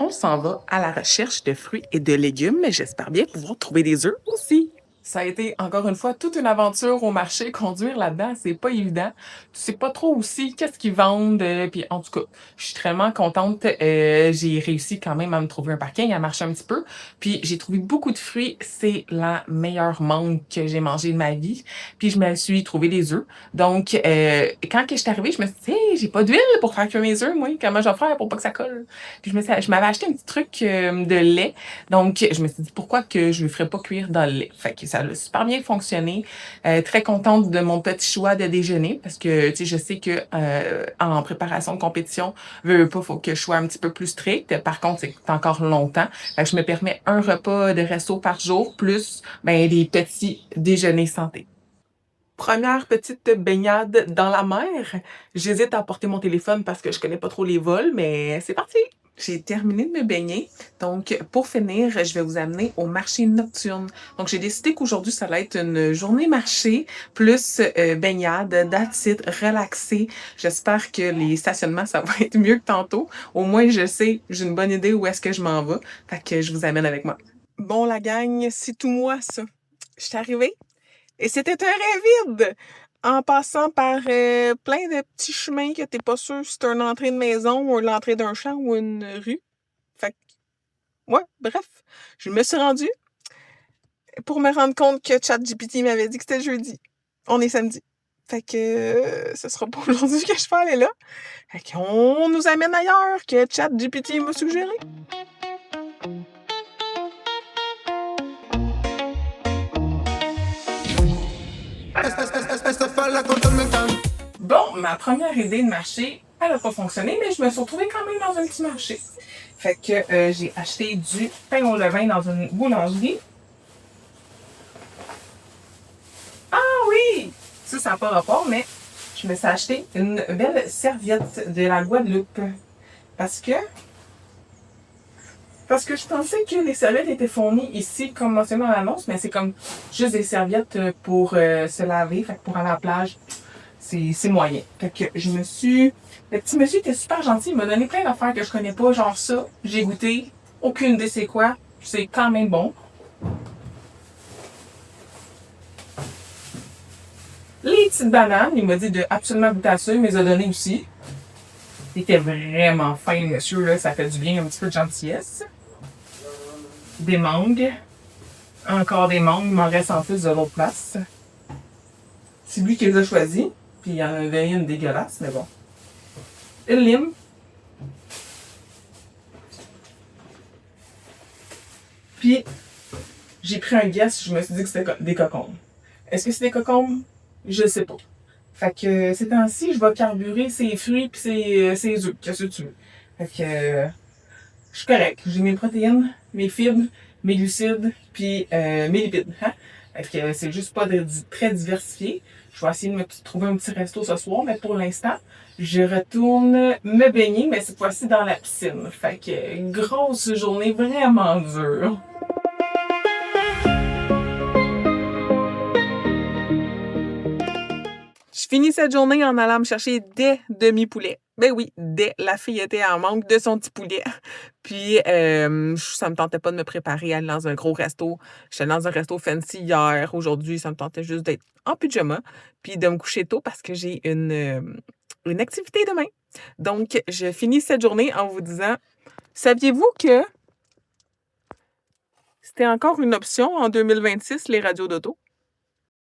on s'en va à la recherche de fruits et de légumes, mais j'espère bien pouvoir trouver des œufs aussi. Ça a été encore une fois toute une aventure au marché. Conduire là-dedans, c'est pas évident. Tu sais pas trop aussi qu'est-ce qu'ils vendent. Puis en tout cas, je suis vraiment contente. J'ai réussi quand même à me trouver un parking, à marcher un petit peu. Puis j'ai trouvé beaucoup de fruits. C'est la meilleure mangue que j'ai mangée de ma vie. Puis je me suis trouvé des œufs. Donc quand que je suis arrivée, je me suis dit, hey, j'ai pas d'huile pour faire cuire mes œufs, moi. Comment je vais faire pour pas que ça colle? Puis je m'avais acheté un petit truc de lait. Donc, je me suis dit, pourquoi que je ne le ferais pas cuire dans le lait? Fait que ça a super bien fonctionné. Très contente de mon petit choix de déjeuner parce que, tu sais, je sais que en préparation de compétition, veux pas, faut que je sois un petit peu plus stricte. Par contre, c'est encore longtemps. Fait que je me permets un repas de resto par jour plus, ben, des petits déjeuners santé. Première petite baignade dans la mer. J'hésite à apporter mon téléphone parce que je connais pas trop les vols, mais c'est parti! J'ai terminé de me baigner. Donc, pour finir, je vais vous amener au marché nocturne. Donc, j'ai décidé qu'aujourd'hui, ça allait être une journée marché plus baignade, that's it, relaxée. J'espère que les stationnements, ça va être mieux que tantôt. Au moins, je sais, j'ai une bonne idée où est-ce que je m'en vais. Fait que je vous amène avec moi. Bon, la gang, c'est tout moi, ça. Je suis arrivée. Et c'était un rêve vide! En passant par plein de petits chemins que t'es pas sûr si c'est une entrée de maison ou l'entrée d'un champ ou une rue. Fait que, ouais, bref, je me suis rendue pour me rendre compte que ChatGPT m'avait dit que c'était jeudi. On est samedi. Fait que ce sera pas aujourd'hui que je vais aller là. Fait qu'on nous amène ailleurs que ChatGPT m'a suggéré. Bon, ma première idée de marché, elle n'a pas fonctionné, mais je me suis retrouvée quand même dans un petit marché. Fait que j'ai acheté du pain au levain dans une boulangerie. Ah oui! Ça n'a pas rapport, mais je me suis acheté une belle serviette de la Guadeloupe. Parce que je pensais que les serviettes étaient fournies ici, comme mentionné dans l'annonce, mais c'est comme juste des serviettes pour se laver, fait que pour aller à la plage. C'est moyen. Fait que le petit monsieur était super gentil. Il m'a donné plein d'affaires que je connais pas. Genre ça, j'ai goûté. Aucune idée c'est quoi. C'est quand même bon. Les petites bananes, il m'a dit de absolument goûter à ça. Il me les a données aussi. Il était vraiment fin, le monsieur. Là. Ça fait du bien, un petit peu de gentillesse. Des mangues. Encore des mangues. Il m'en reste en plus de l'autre place. C'est lui qui les a choisis. Puis il y en avait une dégueulasse, mais bon. Une lime. Puis, j'ai pris un guess, je me suis dit que c'était des cocombes. Est-ce que c'est des cocombes? Je sais pas. Fait que ces temps-ci, je vais carburer ses fruits pis ses œufs. Qu'est-ce que tu veux? Fait que je suis correct. J'ai mes protéines, mes fibres, mes glucides, puis mes lipides. Hein? Fait que c'est juste pas très diversifié. Je vais essayer de me trouver un petit resto ce soir, mais pour l'instant, je retourne me baigner, mais cette fois-ci dans la piscine. Fait que grosse journée vraiment dure. Je finis cette journée en allant me chercher des demi-poulets. Ben oui, la fille était en manque de son petit poulet. Puis, ça me tentait pas de me préparer à aller dans un gros resto. J'étais dans un resto fancy hier. Aujourd'hui, ça me tentait juste d'être en pyjama. Puis de me coucher tôt parce que j'ai une activité demain. Donc, je finis cette journée en vous disant, saviez-vous que c'était encore une option en 2026, les radios d'auto?